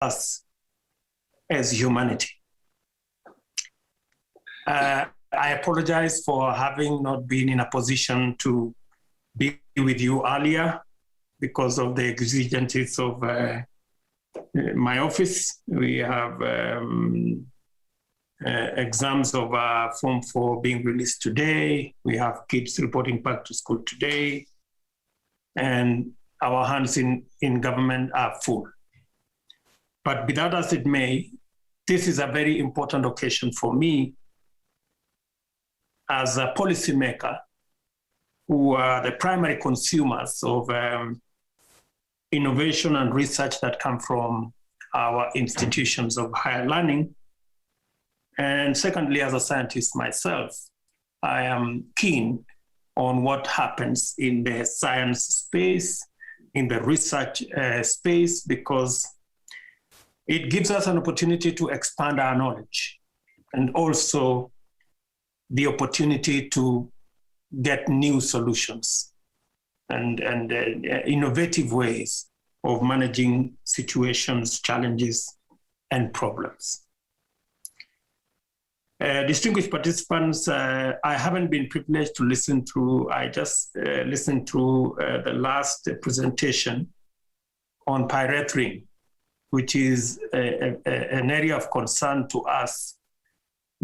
us as humanity. I apologize for having not been in a position to be with you earlier because of the exigencies of my office. We have exams of Form 4 being released today. We have kids reporting back to school today. And our hands in government are full. But be that as it may, this is a very important occasion for me as a policymaker who are the primary consumers of innovation and research that come from our institutions of higher learning. And secondly, as a scientist myself, I am keen on what happens in the science space, in the research space, because it gives us an opportunity to expand our knowledge and also the opportunity to get new solutions and innovative ways of managing situations, challenges, and problems. Distinguished participants, I haven't been privileged to listen through, I just listened to the last presentation on pyrethrin, which is an area of concern to us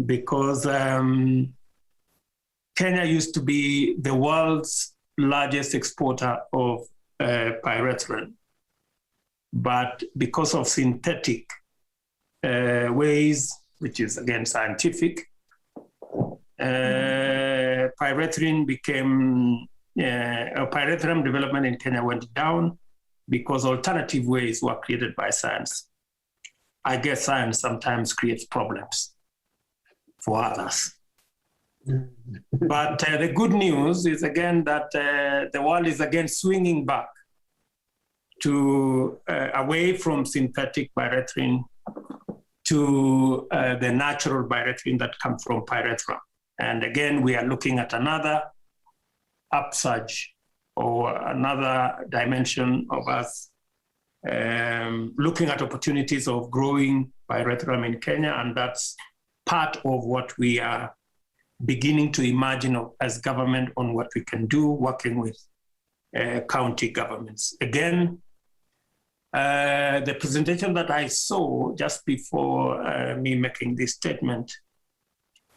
because Kenya used to be the world's largest exporter of pyrethrin. But because of synthetic ways, which is again scientific, pyrethrin development in Kenya went down because alternative ways were created by science. I guess science sometimes creates problems for others. But the good news is again that the world is again swinging back to away from synthetic pyrethrin to the natural pyrethrin that comes from pyrethrum. And again, we are looking at another upsurge or another dimension of us looking at opportunities of growing pyrethrum in Kenya, and that's part of what we are beginning to imagine as government on what we can do, working with county governments. Again, the presentation that I saw just before me making this statement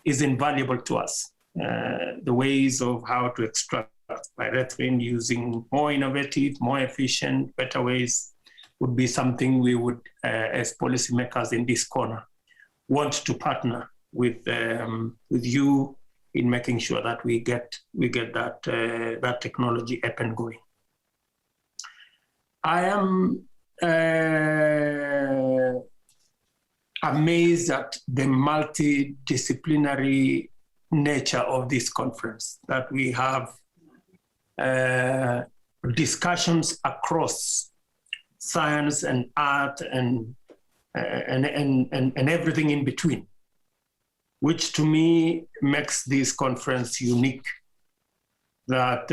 is invaluable to us. The ways of how to extract pyrethrin using more innovative, more efficient, better ways would be something we would, as policymakers in this corner, want to partner with you in making sure that we get that technology up and going. I am amazed at the multidisciplinary nature of this conference, that we have discussions across science and art and everything in between, which to me makes this conference unique, that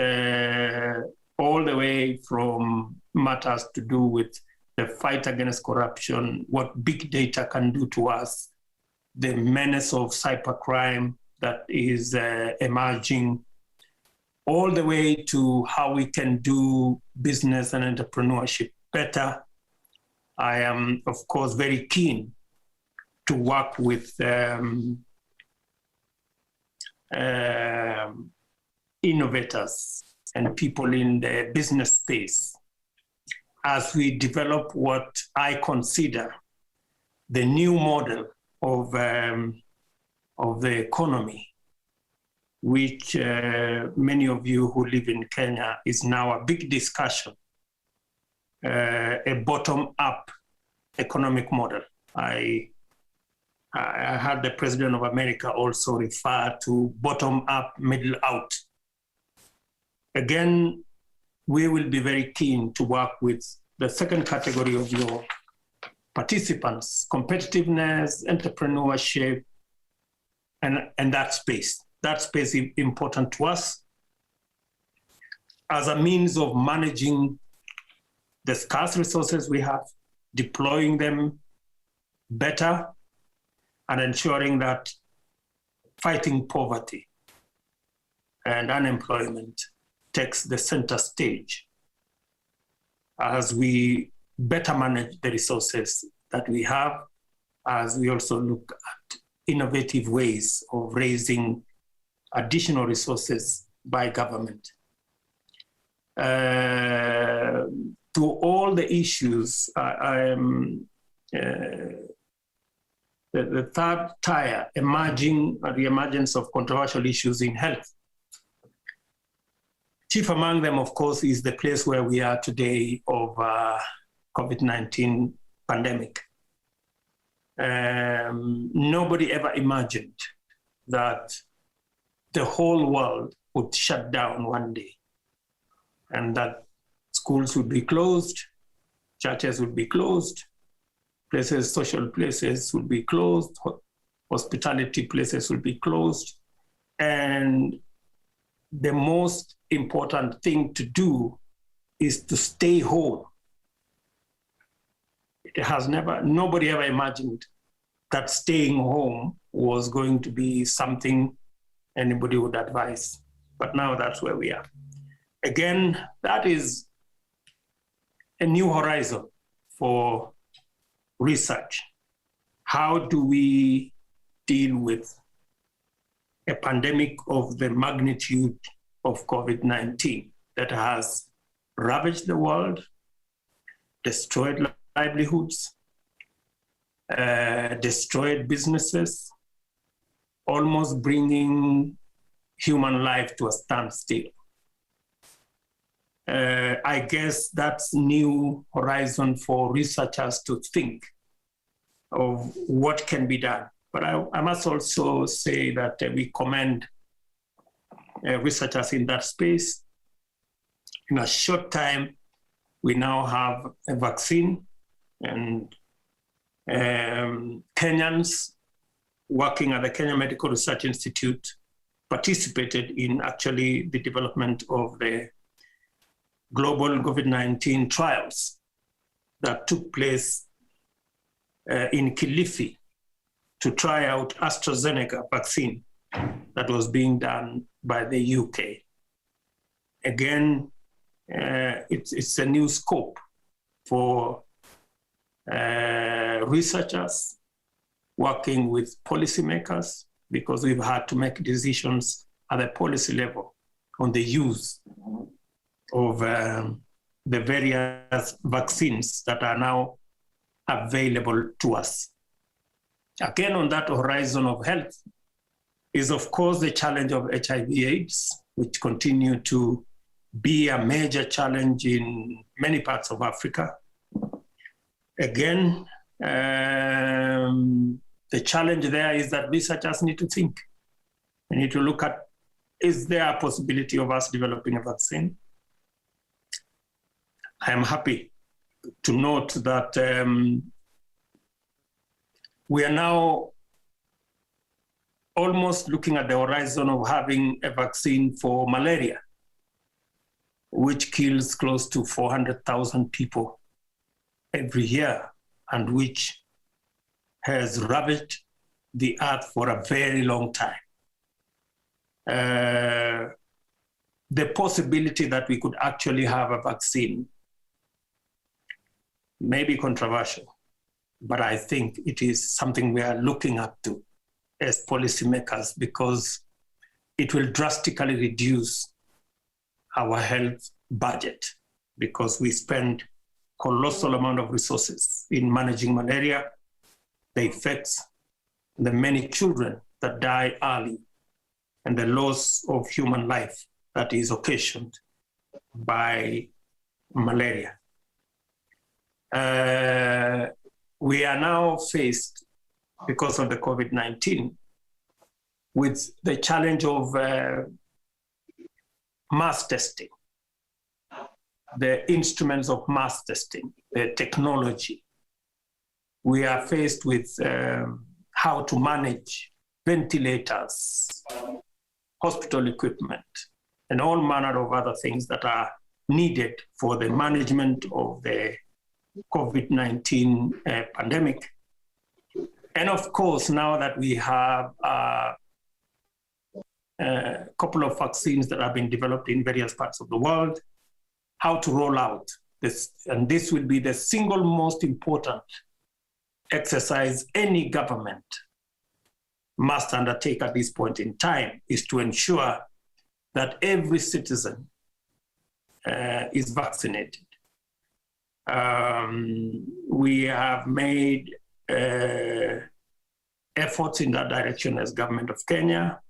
all the way from matters to do with the fight against corruption, what big data can do to us, the menace of cybercrime that is emerging, all the way to how we can do business and entrepreneurship better. I am, of course, very keen to work with innovators and people in the business space as we develop what I consider the new model of the economy, which many of you who live in Kenya is now a big discussion, a bottom-up economic model. I had the President of America also refer to bottom-up, middle-out. Again, we will be very keen to work with the second category of your participants, competitiveness, entrepreneurship, and that space. That space is important to us as a means of managing the scarce resources we have, deploying them better, and ensuring that fighting poverty and unemployment takes the center stage as we better manage the resources that we have, as we also look at innovative ways of raising additional resources by government. To all the issues, the third tier, the emergence of controversial issues in health. Chief among them, of course, is the place where we are today of COVID-19 pandemic. Nobody ever imagined that the whole world would shut down one day and that schools would be closed, churches would be closed, places, social places would be closed, hospitality places would be closed. And the most important thing to do is to stay home. Nobody ever imagined that staying home was going to be something anybody would advise. But now that's where we are. Again, that is a new horizon for research. How do we deal with a pandemic of the magnitude of COVID-19 that has ravaged the world, destroyed livelihoods, destroyed businesses, almost bringing human life to a standstill? I guess that's new horizon for researchers to think of what can be done. But I must also say that we commend researchers in that space. In a short time, we now have a vaccine, and Kenyans working at the Kenya Medical Research Institute participated in actually the development of the global COVID-19 trials that took place in Kilifi to try out AstraZeneca vaccine that was being done by the UK. Again, it's a new scope for researchers working with policymakers, because we've had to make decisions at the policy level on the use of the various vaccines that are now available to us. Again, on that horizon of health is, of course, the challenge of HIV/AIDS, which continue to be a major challenge in many parts of Africa. Again, the challenge there is that researchers need to think. They need to look at, is there a possibility of us developing a vaccine? I am happy to note that we are now almost looking at the horizon of having a vaccine for malaria, which kills close to 400,000 people every year, and which has ravaged the earth for a very long time. The possibility that we could actually have a vaccine may be controversial, but I think it is something we are looking up to as policymakers, because it will drastically reduce our health budget, because we spend colossal amount of resources in managing malaria, the effects, the many children that die early, and the loss of human life that is occasioned by malaria. We are now faced, because of the COVID-19, with the challenge of mass testing, the instruments of mass testing, the technology. We are faced with how to manage ventilators, hospital equipment, and all manner of other things that are needed for the management of the COVID-19 pandemic. And of course, now that we have a couple of vaccines that have been developed in various parts of the world, how to roll out this. And this will be the single most important exercise any government must undertake at this point in time, is to ensure that every citizen is vaccinated. We have made efforts in that direction as government of Kenya.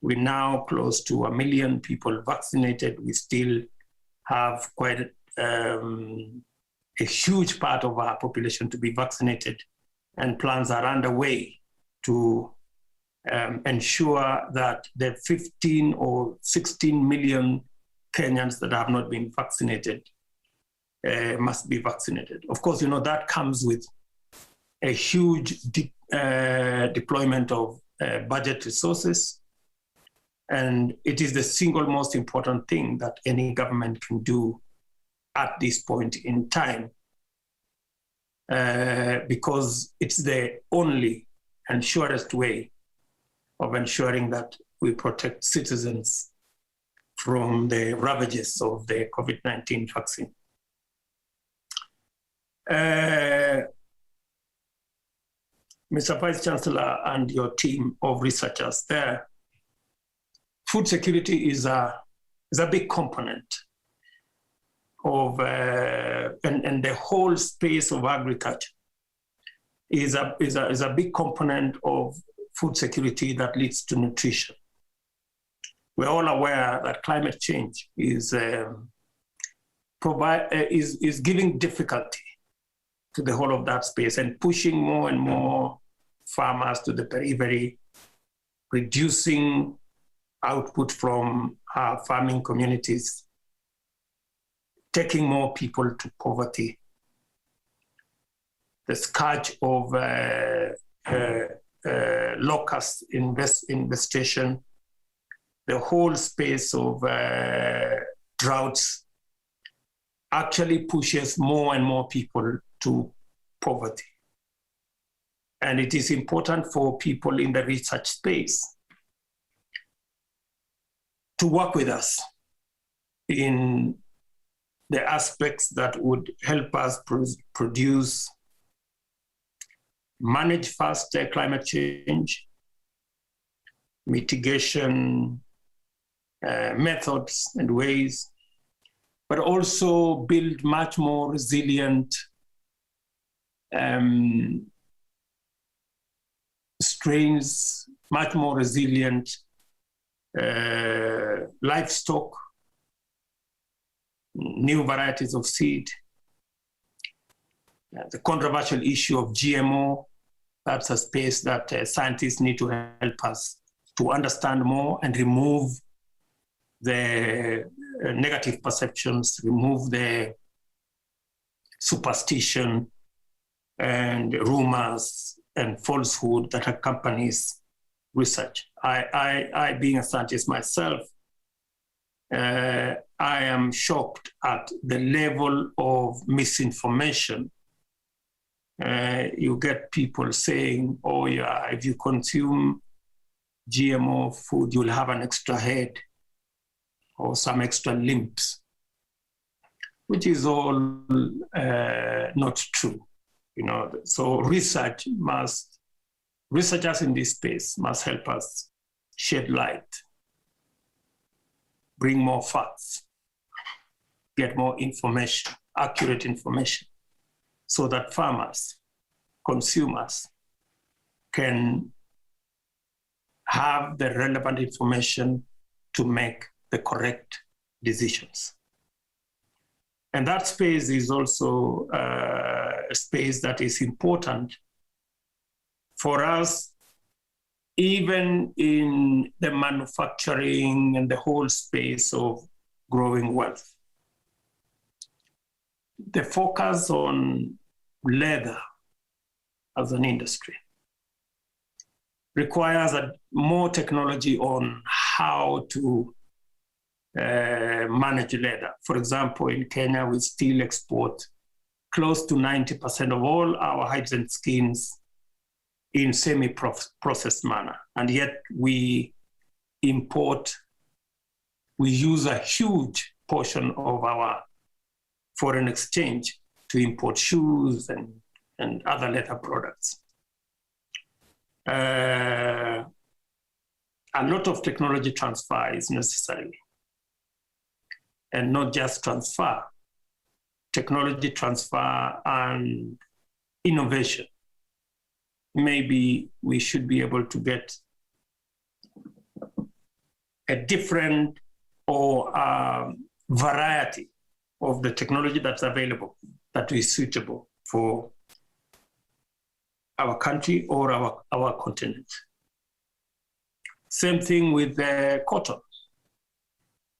We're now close to 1 million people vaccinated. We still have quite a huge part of our population to be vaccinated, and plans are underway to ensure that the 15 or 16 million Kenyans that have not been vaccinated must be vaccinated. Of course, that comes with a huge deployment of budget resources, and it is the single most important thing that any government can do at this point in time, because it's the only and surest way of ensuring that we protect citizens from the ravages of the COVID-19 vaccine. Mr. Vice Chancellor and your team of researchers there, food security is a big component of, and the whole space of agriculture is a big component of food security that leads to nutrition. We're all aware that climate change is giving difficulty to the whole of that space and pushing more and more farmers to the periphery, reducing output from our farming communities, taking more people to poverty. The scourge of locust infestation, the whole space of droughts actually pushes more and more people to poverty. And it is important for people in the research space to work with us in the aspects that would help us manage fast climate change, mitigation methods and ways, but also build much more resilient strains, much more resilient livestock, new varieties of seed. The controversial issue of GMO, that's a space that scientists need to help us to understand more and remove the negative perceptions, remove the superstition and rumors and falsehood that accompanies research. I being a scientist myself, I am shocked at the level of misinformation. You get people saying, oh yeah, if you consume GMO food, you'll have an extra head or some extra limbs, which is all not true. So researchers in this space must help us shed light, bring more facts, get more information, accurate information, so that farmers, consumers can have the relevant information to make the correct decisions. And that space is also a space that is important for us, even in the manufacturing and the whole space of growing wealth. The focus on leather as an industry requires more technology on how to manage leather. For example, in Kenya, we still export close to 90% of all our hides and skins in semi-processed manner. And yet we use a huge portion of our foreign exchange to import shoes and other leather products. A lot of technology transfer is necessary. And not just transfer, technology transfer and innovation. Maybe we should be able to get a different or variety of the technology that's available that is suitable for our country or our continent. Same thing with cotton.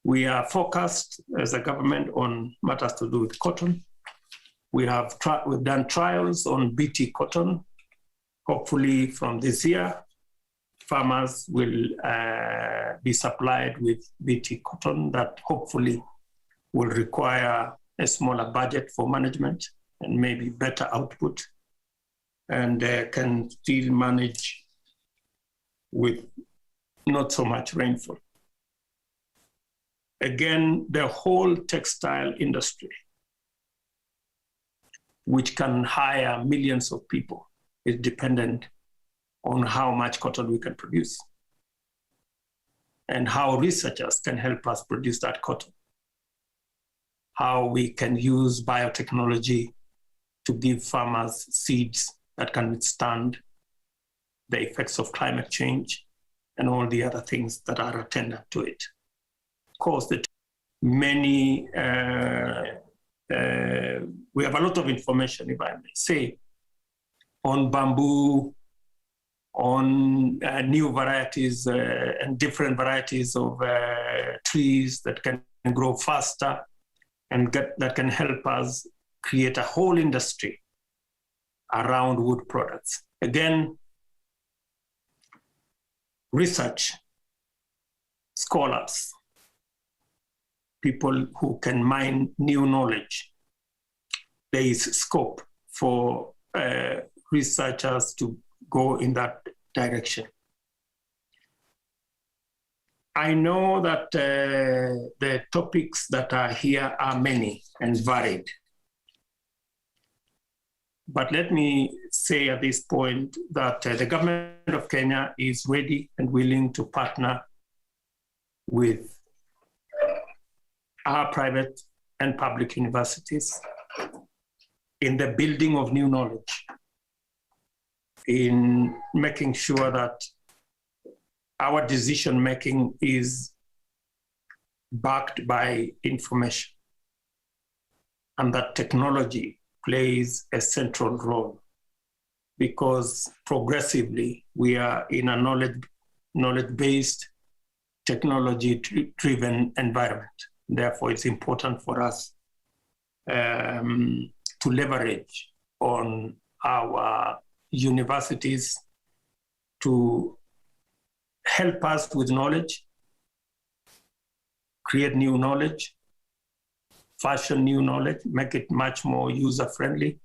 We are focused as a government on matters to do with cotton. We've done trials on BT cotton. Hopefully from this year, farmers will be supplied with BT cotton that hopefully will require a smaller budget for management and maybe better output, and can still manage with not so much rainfall. Again, the whole textile industry, which can hire millions of people, is dependent on how much cotton we can produce and how researchers can help us produce that cotton. How we can use biotechnology to give farmers seeds that can withstand the effects of climate change and all the other things that are attendant to it. Of course, we have a lot of information, if I may say, on bamboo, on new varieties and different varieties of trees that can grow faster and that can help us create a whole industry around wood products. Again, research, scholars, people who can mine new knowledge. There is scope for researchers to go in that direction. I know that the topics that are here are many and varied. But let me say at this point that the government of Kenya is ready and willing to partner with our private and public universities in the building of new knowledge, in making sure that our decision-making is backed by information and that technology plays a central role, because progressively we are in a knowledge-based, technology-driven environment. Therefore, it's important for us to leverage on our universities to help us with knowledge, create new knowledge, fashion new knowledge, make it much more user-friendly,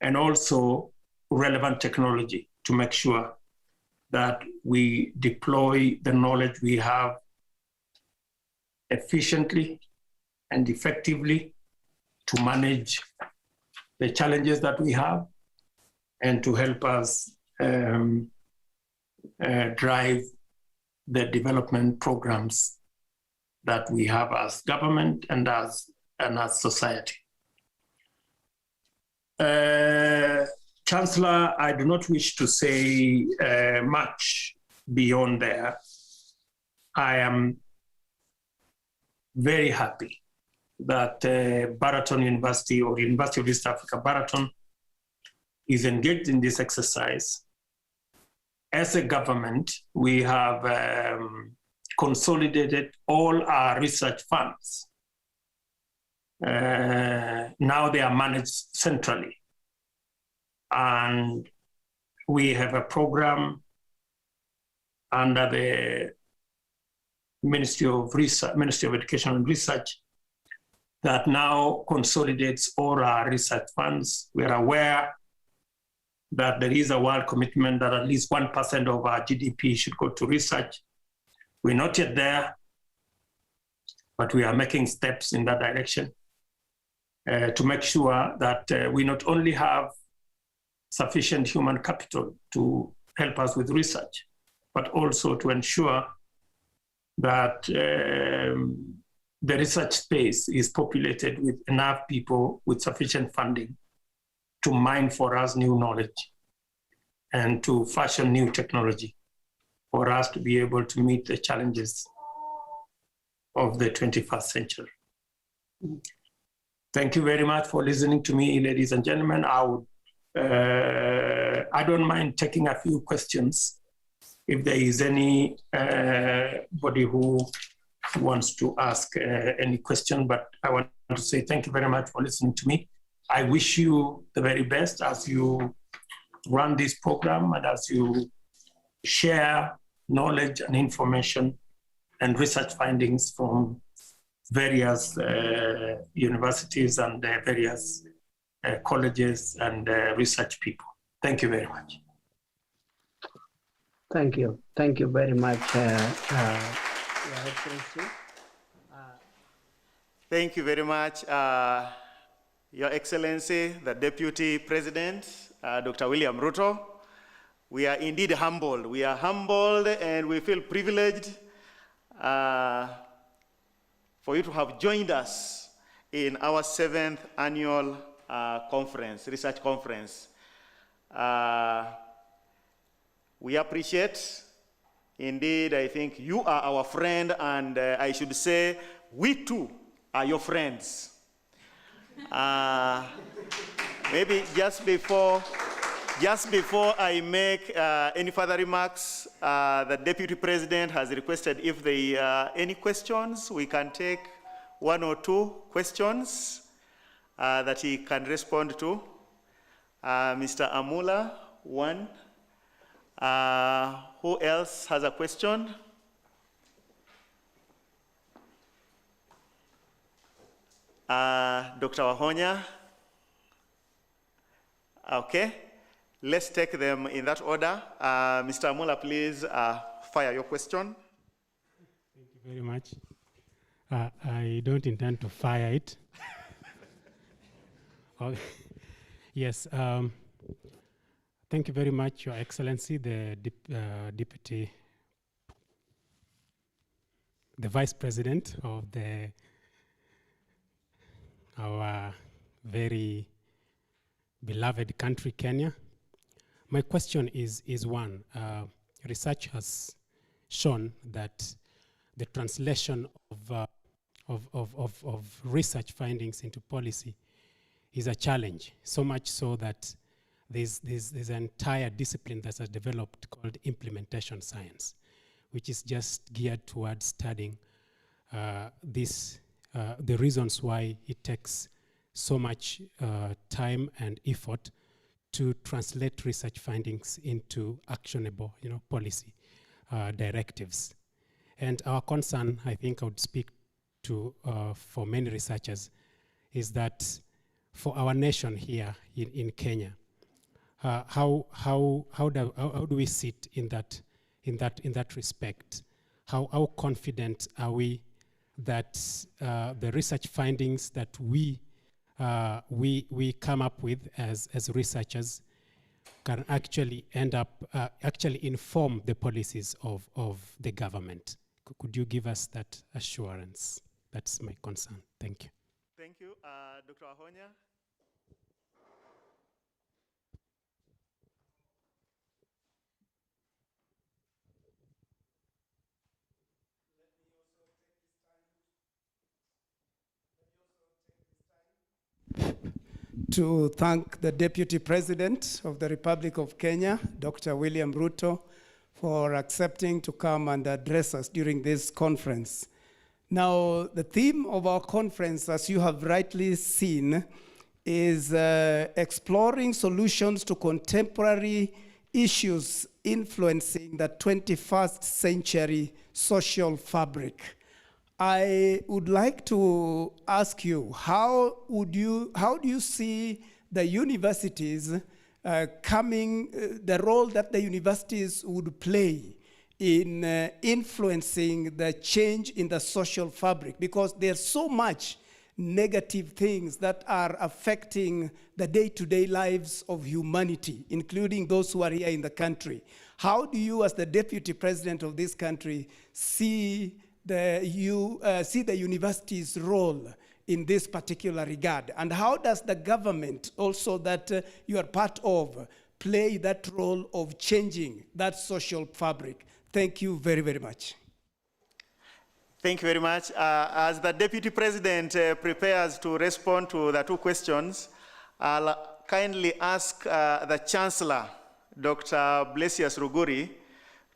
and also relevant technology to make sure that we deploy the knowledge we have efficiently and effectively to manage the challenges that we have and to help us drive the development programs that we have as government and as society. Chancellor, I do not wish to say much beyond there. I am very happy that Baraton University or University of East Africa, Baraton, is engaged in this exercise. As a government, we have consolidated all our research funds. Now they are managed centrally. And we have a program under the Ministry of Education and Research that now consolidates all our research funds. We are aware that there is a world commitment that at least 1% of our GDP should go to research. We're not yet there, but we are making steps in that direction to make sure that we not only have sufficient human capital to help us with research, but also to ensure that the research space is populated with enough people with sufficient funding to mine for us new knowledge and to fashion new technology for us to be able to meet the challenges of the 21st century. Thank you very much for listening to me, ladies and gentlemen. I don't mind taking a few questions if there is anybody who wants to ask any question, but I want to say thank you very much for listening to me. I wish you the very best as you run this program and as you share knowledge and information and research findings from various universities and various colleges and research people. Thank you very much. Thank you. Thank you very much, Your Excellency. Thank you very much, Your Excellency, the Deputy President, Dr. William Ruto. We are indeed humbled. We are humbled and we feel privileged for you to have joined us in our 7th annual conference, research conference. We appreciate, indeed, I think you are our friend, and I should say, we too are your friends. Maybe just before I make any further remarks, the Deputy President has requested if there are any questions, we can take 1 or 2 questions that he can respond to. Mr. Amula, 1. Who else has a question? Dr. Wahonya. Okay, let's take them in that order. Mr. Amula, please fire your question. Thank you very much. I don't intend to fire it. Okay. Yes. Thank you very much, Your Excellency, the Vice President of our very beloved country, Kenya. My question is one. Research has shown that the translation of research findings into policy is a challenge, so much so that there's an entire discipline that has developed called implementation science, which is just geared towards studying the reasons why it takes so much time and effort to translate research findings into actionable, policy directives. And our concern, I think I would speak to for many researchers, is that for our nation here in Kenya, how do we sit in that respect? How confident are we that the research findings that we come up with as researchers can actually end up actually inform the policies of the government? Could you give us that assurance? That's my concern. Thank you. Thank you, Dr. Wahonya. To thank the Deputy President of the Republic of Kenya, Dr. William Ruto, for accepting to come and address us during this conference. Now, the theme of our conference, as you have rightly seen, is exploring solutions to contemporary issues influencing the 21st century social fabric. I would like to ask you, how do you see the universities the role that the universities would play in influencing the change in the social fabric? Because there's so much negative things that are affecting the day-to-day lives of humanity, including those who are here in the country. How do you, as the deputy president of this country, see the university's role in this particular regard? And how does the government also that you are part of play that role of changing that social fabric? Thank you very, very much. Thank you very much. As the Deputy President prepares to respond to the two questions, I'll kindly ask the Chancellor, Dr. Blasius Ruguri,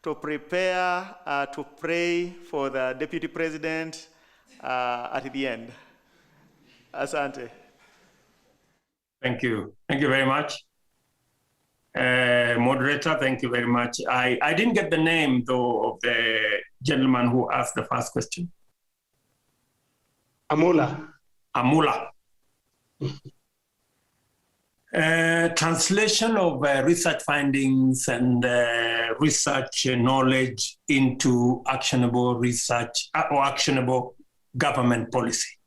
to prepare to pray for the Deputy President at the end. Asante. Thank you. Thank you very much. Moderator, thank you very much. I didn't get the name, though, of the gentleman who asked the first question. Amula. Amula. Translation of research findings and research knowledge into actionable research or actionable government policy.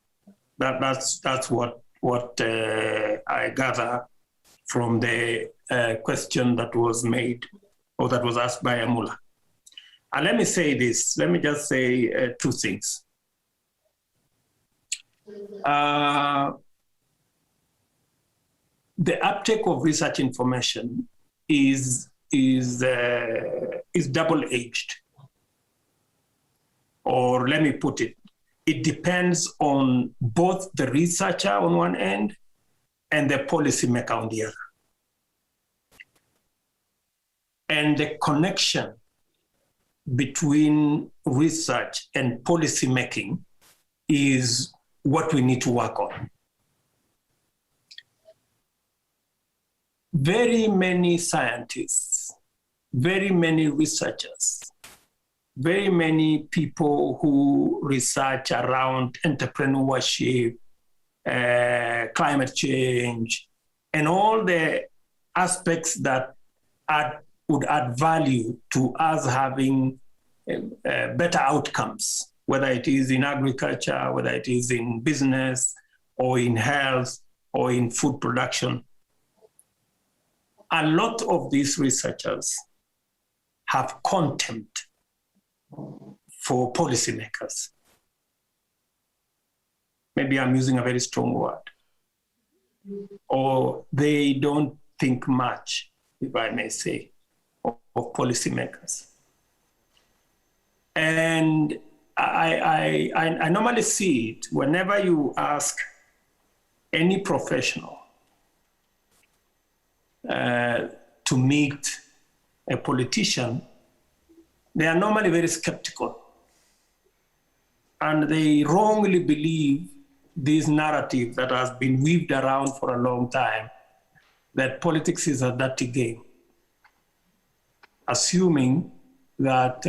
That's what I gather from the question that was made or that was asked by Amula. And let me say this, let me just say two things. The uptake of research information is double-edged. Or let me put it, it depends on both the researcher on one end and the policymaker on the other. And the connection between research and policymaking is what we need to work on. Very many scientists, very many researchers, very many people who research around entrepreneurship, climate change, and all the aspects that would add value to us having better outcomes, whether it is in agriculture, whether it is in business, or in health, or in food production. A lot of these researchers have contempt for policymakers. Maybe I'm using a very strong word. Or they don't think much, if I may say, of policymakers. And I normally see it whenever you ask any professional to meet a politician, they are normally very skeptical. And they wrongly believe this narrative that has been weaved around for a long time, that politics is a dirty game, assuming that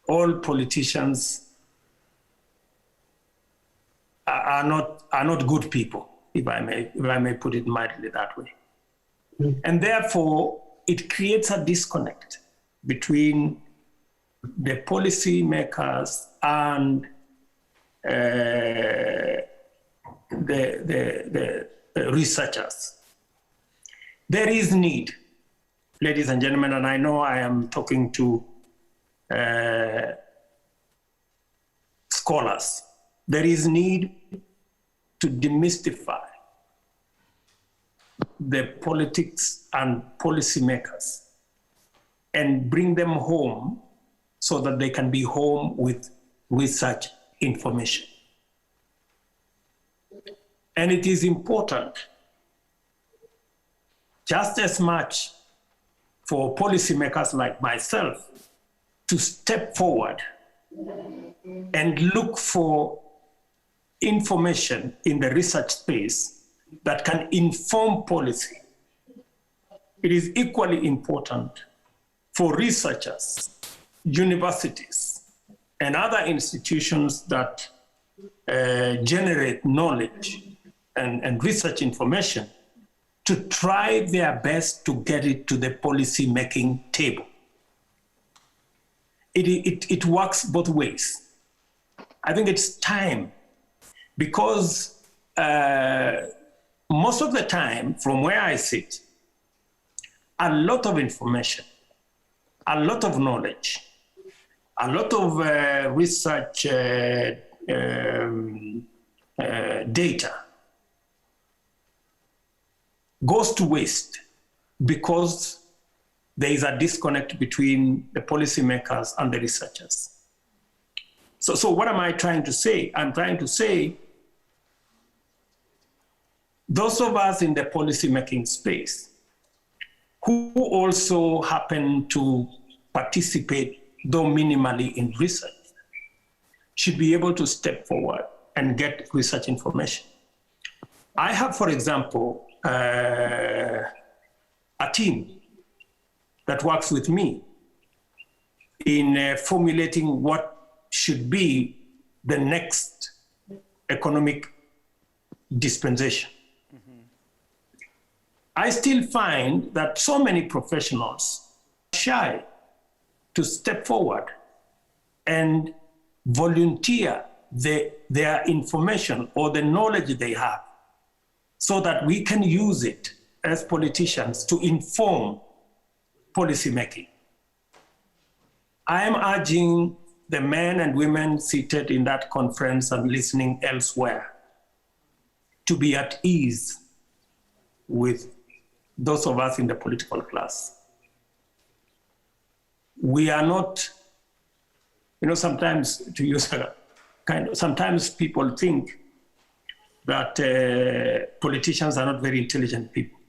all politicians are not good people, if I may put it mildly that way. And therefore, it creates a disconnect between the policymakers and the researchers. There is need, ladies and gentlemen, and I know I am talking to scholars. There is need to demystify the politics and policymakers and bring them home so that they can be home with research information. And it is important just as much for policymakers like myself to step forward and look for information in the research space that can inform policy. It is equally important for researchers universities and other institutions that generate knowledge and research information to try their best to get it to the policy-making table. It works both ways. I think it's time, because most of the time, from where I sit, a lot of information, a lot of knowledge, a lot of research data goes to waste because there is a disconnect between the policymakers and the researchers. So what am I trying to say? I'm trying to say those of us in the policymaking space who also happen to participate, though minimally, in research, should be able to step forward and get research information. I have, for example, a team that works with me in formulating what should be the next economic dispensation. I still find that so many professionals are shy to step forward and volunteer their information or the knowledge they have so that we can use it as politicians to inform policymaking. I am urging the men and women seated in that conference and listening elsewhere to be at ease with those of us in the political class. We are not, sometimes, to use a sometimes people think that politicians are not very intelligent people.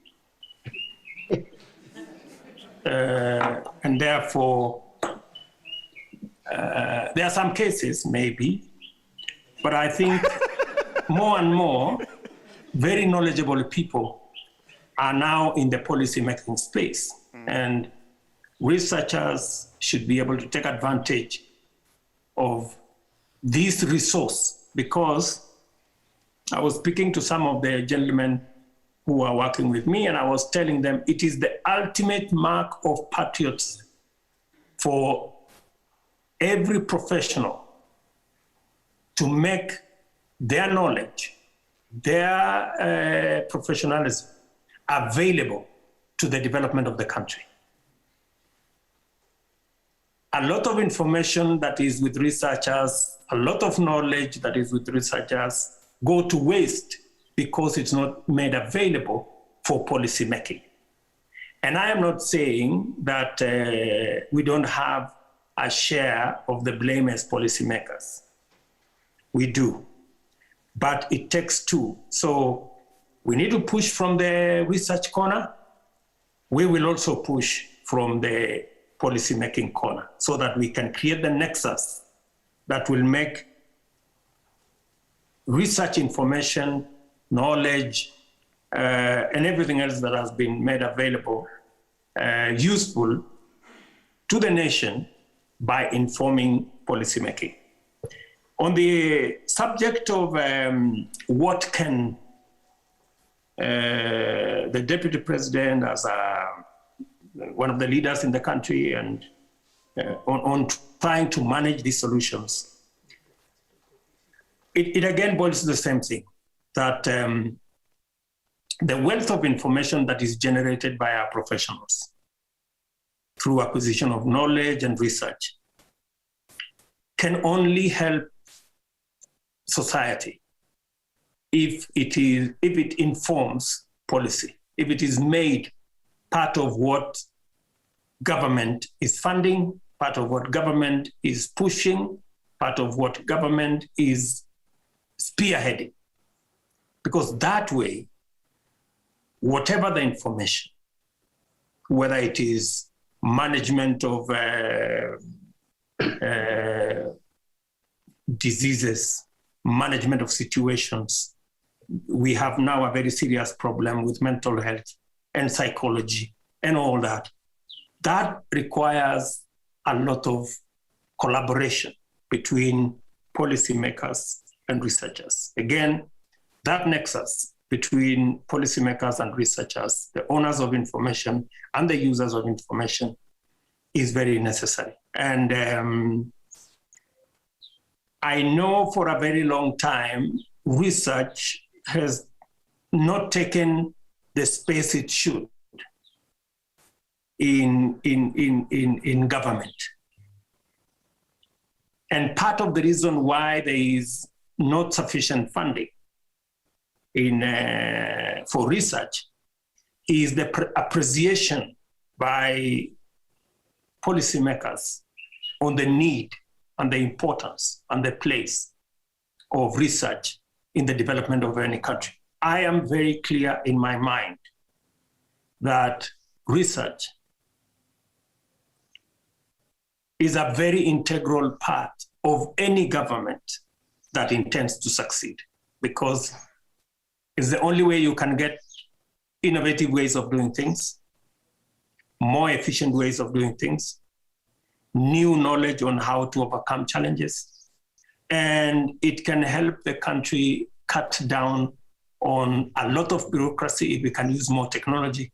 And therefore, there are some cases, maybe, but I think more and more very knowledgeable people are now in the policy-making space. And researchers should be able to take advantage of this resource, because I was speaking to some of the gentlemen who are working with me, and I was telling them it is the ultimate mark of patriotism for every professional to make their knowledge, their professionalism available to the development of the country. A lot of information that is with researchers, a lot of knowledge that is with researchers go to waste because it's not made available for policy making. And I am not saying that we don't have a share of the blame as policymakers. We do, but it takes two. So we need to push from the research corner. We will also push from the policy-making corner so that we can create the nexus that will make research information, knowledge, and everything else that has been made available useful to the nation by informing policymaking. On the subject of what can the Deputy President, as one of the leaders in the country, and on trying to manage these solutions, it again boils to the same thing, that the wealth of information that is generated by our professionals through acquisition of knowledge and research can only help society if it informs policy, if it is made part of what government is funding, part of what government is pushing, part of what government is spearheading. Because that way, whatever the information, whether it is management of diseases, management of situations, we have now a very serious problem with mental health and psychology and all that. That requires a lot of collaboration between policymakers and researchers. Again, that nexus between policymakers and researchers, the owners of information and the users of information, is very necessary. And I know for a very long time, research has not taken the space it should in government. And part of the reason why there is not sufficient funding for research is the appreciation by policymakers on the need and the importance and the place of research in the development of any country. I am very clear in my mind that research is a very integral part of any government that intends to succeed, because it's the only way you can get innovative ways of doing things, more efficient ways of doing things, new knowledge on how to overcome challenges, and it can help the country cut down on a lot of bureaucracy if we can use more technology.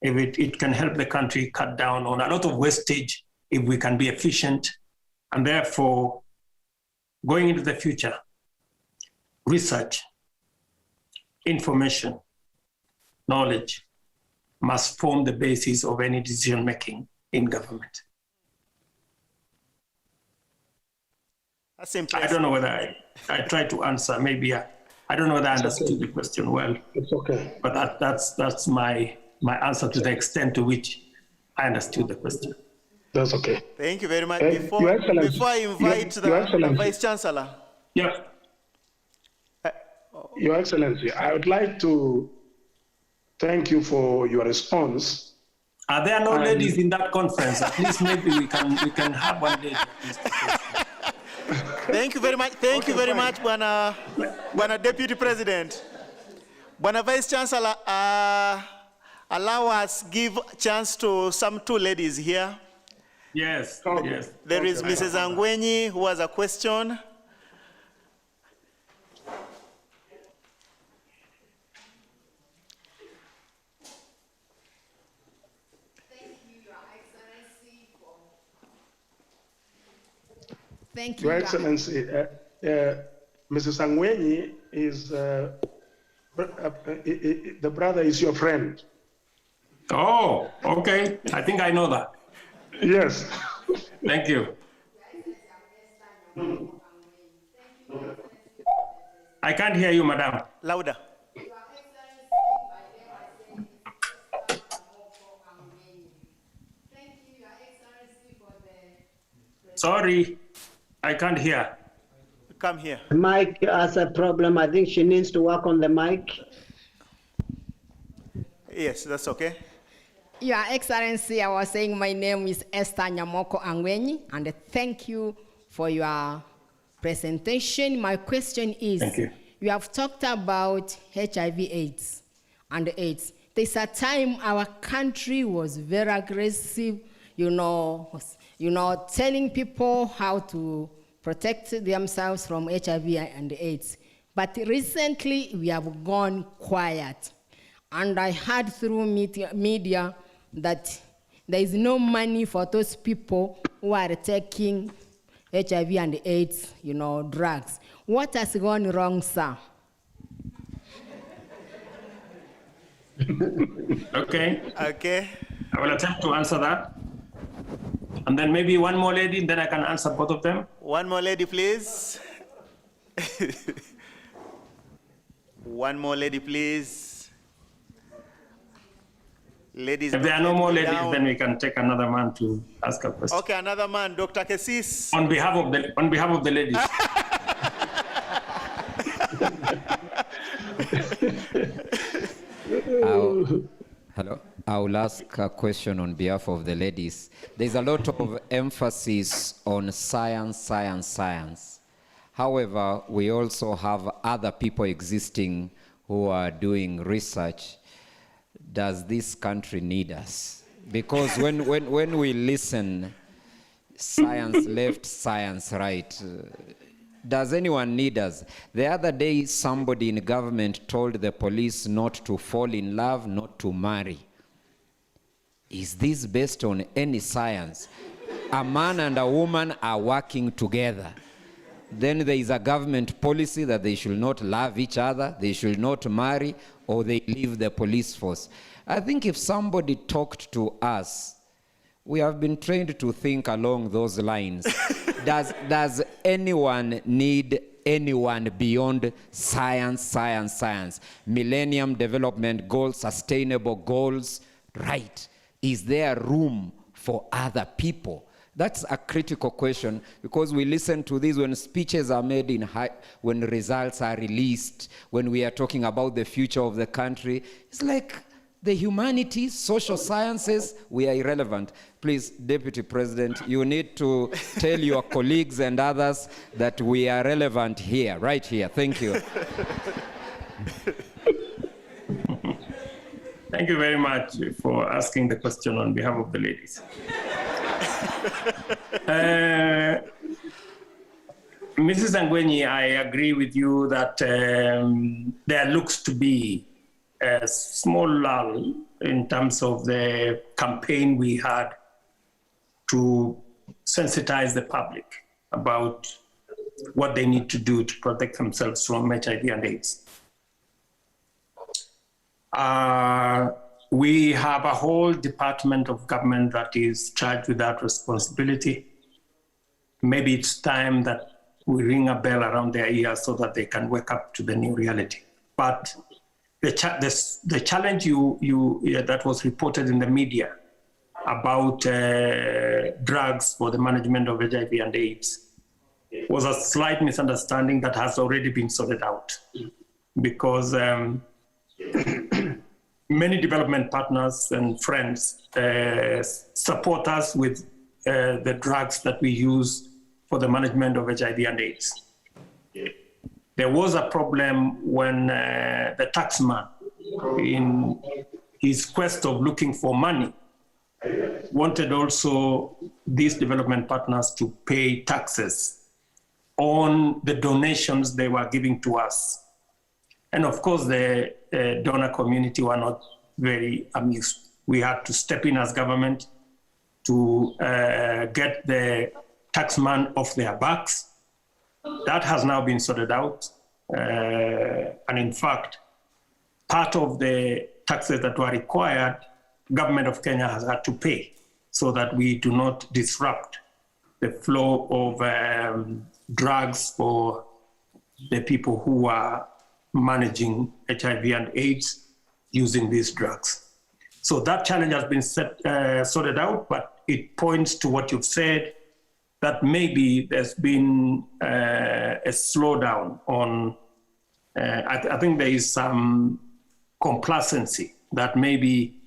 It can help the country cut down on a lot of wastage if we can be efficient. And therefore, going into the future, research, information, knowledge must form the basis of any decision-making in government. That's impressive. I don't know whether I tried to answer. Maybe I don't know whether I understood the question well. It's okay. But that's my answer to the extent to which I understood the question. That's okay. Thank you very much. Your Excellency, Before I invite the Vice Chancellor. Yeah. Your Excellency, I would like to thank you for your response. Are there no ladies in that conference? At least maybe we can have one lady. Thank you very much. Thank you very much, Bwana Deputy President. Bwana Vice Chancellor, allow us give chance to some two ladies here. Yes, yes. There is Mrs. Angwenyi who has a question. Thank you, Your Excellency, Mrs. Angwenyi is, the brother is your friend. Oh, okay. I think I know that. Yes. Thank you. I can't hear you, madam. Louder. Sorry, I can't hear. Come here. The mic has a problem. I think she needs to work on the mic. Yes, that's okay. Your Excellency, I was saying my name is Esther Nyamoko Angwenyi, and thank you for your presentation. My question is, Thank you. You have talked about HIV/AIDS and AIDS. There's a time our country was very aggressive, telling people how to protect themselves from HIV and AIDS. But recently, we have gone quiet. And I heard through media that there is no money for those people who are taking HIV and AIDS, drugs. What has gone wrong, sir? Okay. Okay. I will attempt to answer that. And then maybe one more lady, then I can answer both of them. One more lady, please. One more lady, please. Ladies, If there are no more ladies, then we can take another man to ask a question. Okay, another man, Dr. Kesis. On behalf of the ladies. Hello. I will ask a question on behalf of the ladies. There's a lot of emphasis on science, science, science. However, we also have other people existing who are doing research. Does this country need us? Because when we listen science left, science right. Does anyone need us? The other day, somebody in government told the police not to fall in love, not to marry. Is this based on any science? A man and a woman are working together. Then there is a government policy that they should not love each other, they should not marry, or they leave the police force. I think if somebody talked to us, we have been trained to think along those lines. Does anyone need anyone beyond science, science, science? Millennium Development Goals, sustainable goals, right? Is there room for other people? That's a critical question, because we listen to this when speeches are made when results are released, when we are talking about the future of the country. It's like the humanities, social sciences, we are irrelevant. Please, Deputy President, you need to tell your colleagues and others that we are relevant here, right here. Thank you. Thank you very much for asking the question on behalf of the ladies. Mrs. Angwenyi, I agree with you that there looks to be a small lull in terms of the campaign we had to sensitize the public about what they need to do to protect themselves from HIV and AIDS. We have a whole department of government that is charged with that responsibility. Maybe it's time that we ring a bell around their ears so that they can wake up to the new reality. But the challenge that was reported in the media about drugs for the management of HIV and AIDS was a slight misunderstanding that has already been sorted out, because many development partners and friends support us with the drugs that we use for the management of HIV and AIDS. There was a problem when the taxman, in his quest of looking for money, wanted also these development partners to pay taxes on the donations they were giving to us. And of course, the donor community were not very amused. We had to step in as government to get the taxman off their backs. That has now been sorted out. And in fact, part of the taxes that were required, government of Kenya has had to pay so that we do not disrupt the flow of drugs for the people who are managing HIV and AIDS using these drugs. So that challenge has been sorted out, but it points to what you've said, that maybe there's been a slowdown on, I think there is some complacency that maybe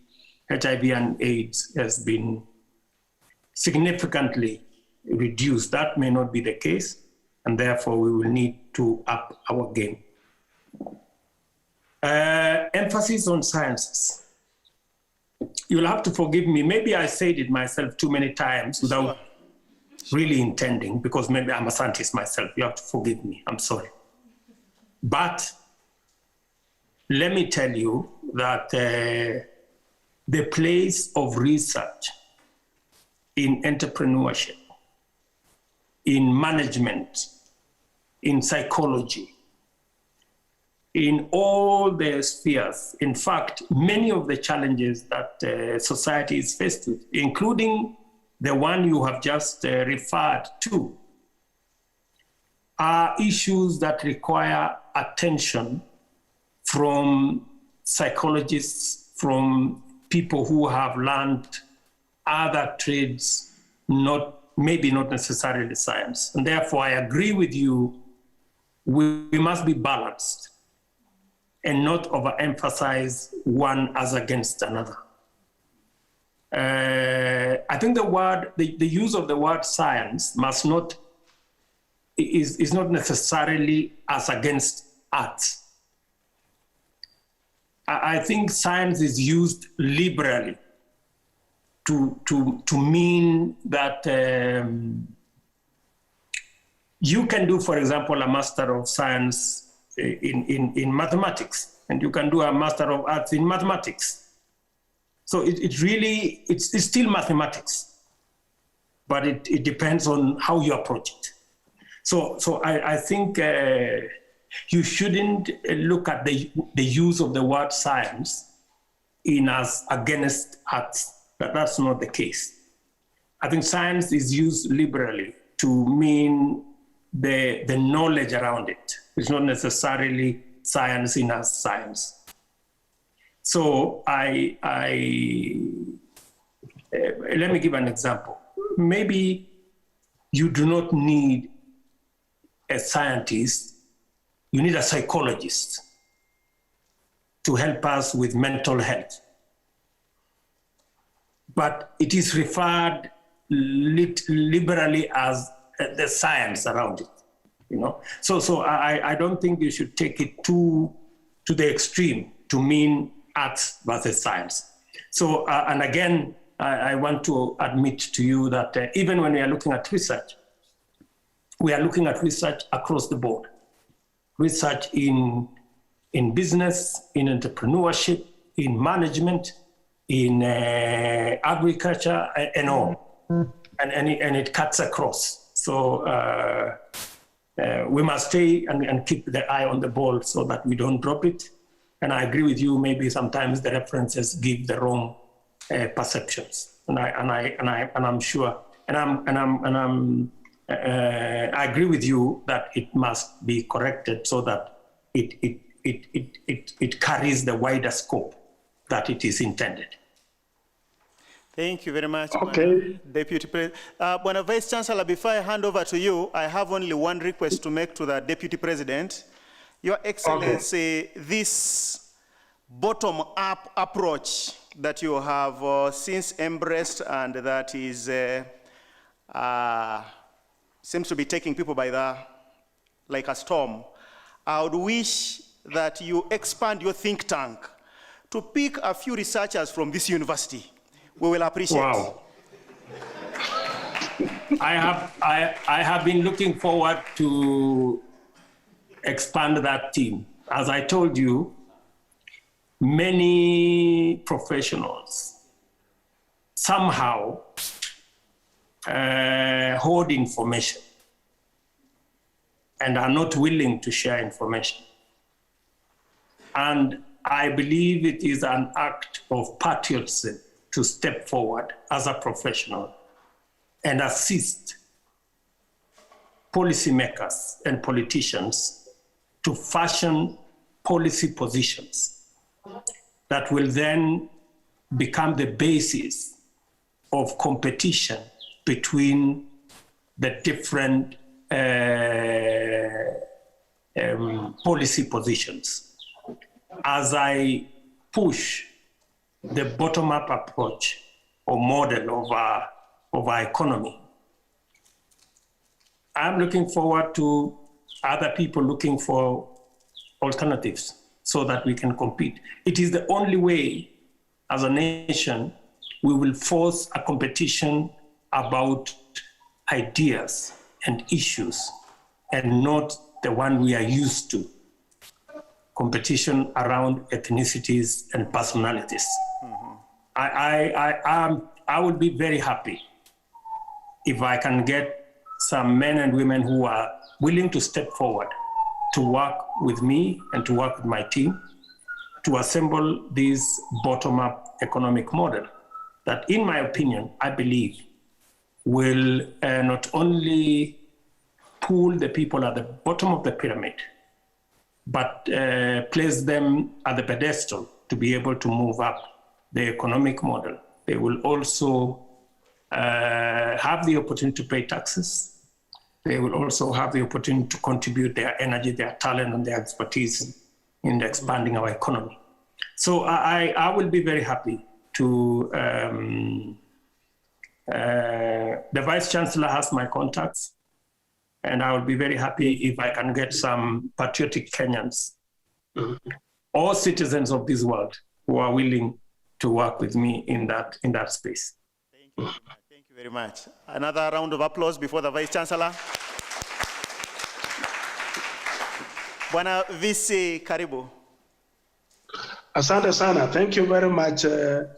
HIV and AIDS has been significantly reduced. That may not be the case, and therefore we will need to up our game. Emphasis on sciences. You'll have to forgive me. Maybe I said it myself too many times without really intending, because maybe I'm a scientist myself. You have to forgive me. I'm sorry. But let me tell you that the place of research in entrepreneurship, in management, in psychology, in all the spheres. In fact, many of the challenges that society is faced with, including the one you have just referred to, are issues that require attention from psychologists, from people who have learned other trades, maybe not necessarily science. And therefore, I agree with you, we must be balanced and not overemphasize one as against another. I think the use of the word science is not necessarily as against arts. I think science is used liberally mean that you can do, for example, a Master of Science in mathematics, and you can do a Master of Arts in mathematics. So it's still mathematics, but it depends on how you approach it. So I think you shouldn't look at the use of the word science as against arts. That's not the case. I think science is used liberally to mean the knowledge around it. It's not necessarily science in as science. So let me give an example. Maybe you do not need a scientist, you need a psychologist to help us with mental health. But it is referred liberally as the science around it, you know. So I don't think you should take it to the extreme to mean arts versus science. So and again, I want to admit to you that even when we are looking at research, we are looking at research across the board. Research in business, in entrepreneurship, in management, in agriculture, and all. And it cuts across. So we must stay and keep the eye on the ball so that we don't drop it. And I agree with you, maybe sometimes the references give the wrong perceptions. And I'm sure, I agree with you that it must be corrected so that it carries the wider scope that it is intended. Thank you very much, Okay. Deputy President. Bwana Vice Chancellor, before I hand over to you, I have only one request to make to the Deputy President. Your Excellency, this bottom-up approach that you have since embraced and that is seems to be taking people by like a storm. I would wish that you expand your think tank to pick a few researchers from this university. We will appreciate. Wow. I have been looking forward to expand that team. As I told you, many professionals somehow hoard information and are not willing to share information. And I believe it is an act of patriotism to step forward as a professional and assist policymakers and politicians to fashion policy positions that will then become the basis of competition between the different policy positions. As I push the bottom-up approach or model of our economy, I'm looking forward to other people looking for alternatives so that we can compete. It is the only way, as a nation, we will force a competition about ideas and issues and not the one we are used to, competition around ethnicities and personalities. I would be very happy if I can get some men and women who are willing to step forward to work with me and to work with my team to assemble this bottom-up economic model that, in my opinion, I believe will not only pull the people at the bottom of the pyramid, but place them at the pedestal to be able to move up the economic model. They will also have the opportunity to pay taxes. They will also have the opportunity to contribute their energy, their talent, and their expertise in expanding our economy. So I will be very happy to, the Vice Chancellor has my contacts, and I will be very happy if I can get some patriotic Kenyans or citizens of this world who are willing to work with me in that space. Thank you very much. Another round of applause before the Vice Chancellor. Bwana VC, karibu. Asante sana. Thank you very much, Your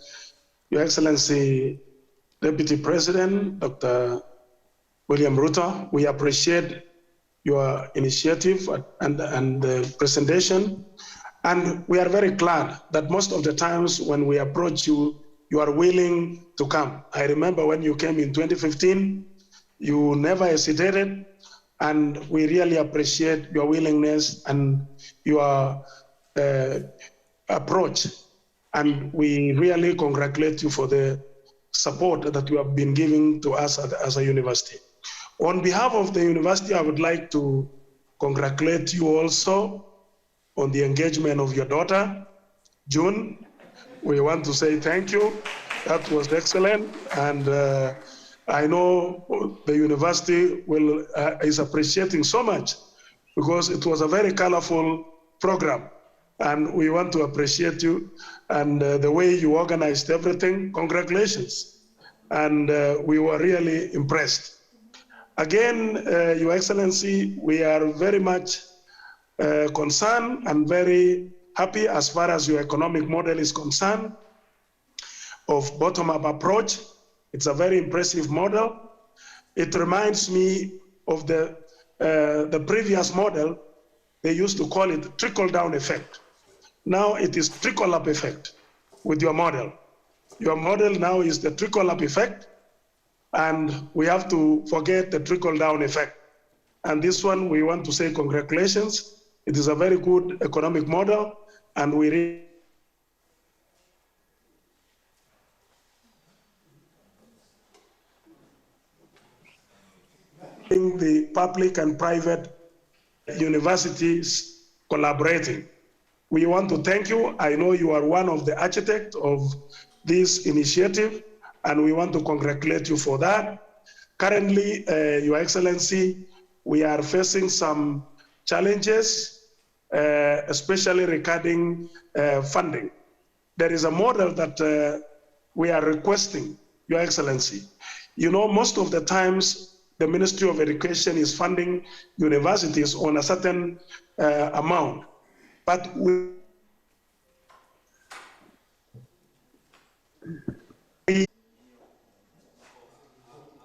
Excellency, Deputy President, Dr. William Ruto. We appreciate your initiative and the presentation. And we are very glad that most of the times when we approach you, you are willing to come. I remember when you came in 2015, you never hesitated, and we really appreciate your willingness and your approach. And we really congratulate you for the support that you have been giving to us as a university. On behalf of the university, I would like to congratulate you also on the engagement of your daughter, June. We want to say thank you. That was excellent. And I know the university is appreciating so much because it was a very colorful program. And we want to appreciate you and the way you organized everything. Congratulations. And we were really impressed. Again, Your Excellency, we are very much concerned and very happy as far as your economic model is concerned of bottom-up approach. It's a very impressive model. It reminds me of the previous model. They used to call it trickle-down effect. Now it is trickle-up effect with your model. Your model now is the trickle-up effect, and we have to forget the trickle-down effect. And this one, we want to say congratulations. It is a very good economic model, and we the public and private universities collaborating. We want to thank you. I know you are one of the architects of this initiative, and we want to congratulate you for that. Currently, Your Excellency, we are facing some challenges, especially regarding funding. There is a model that we are requesting, Your Excellency. You know, most of the times, the Ministry of Education is funding universities on a certain amount. But we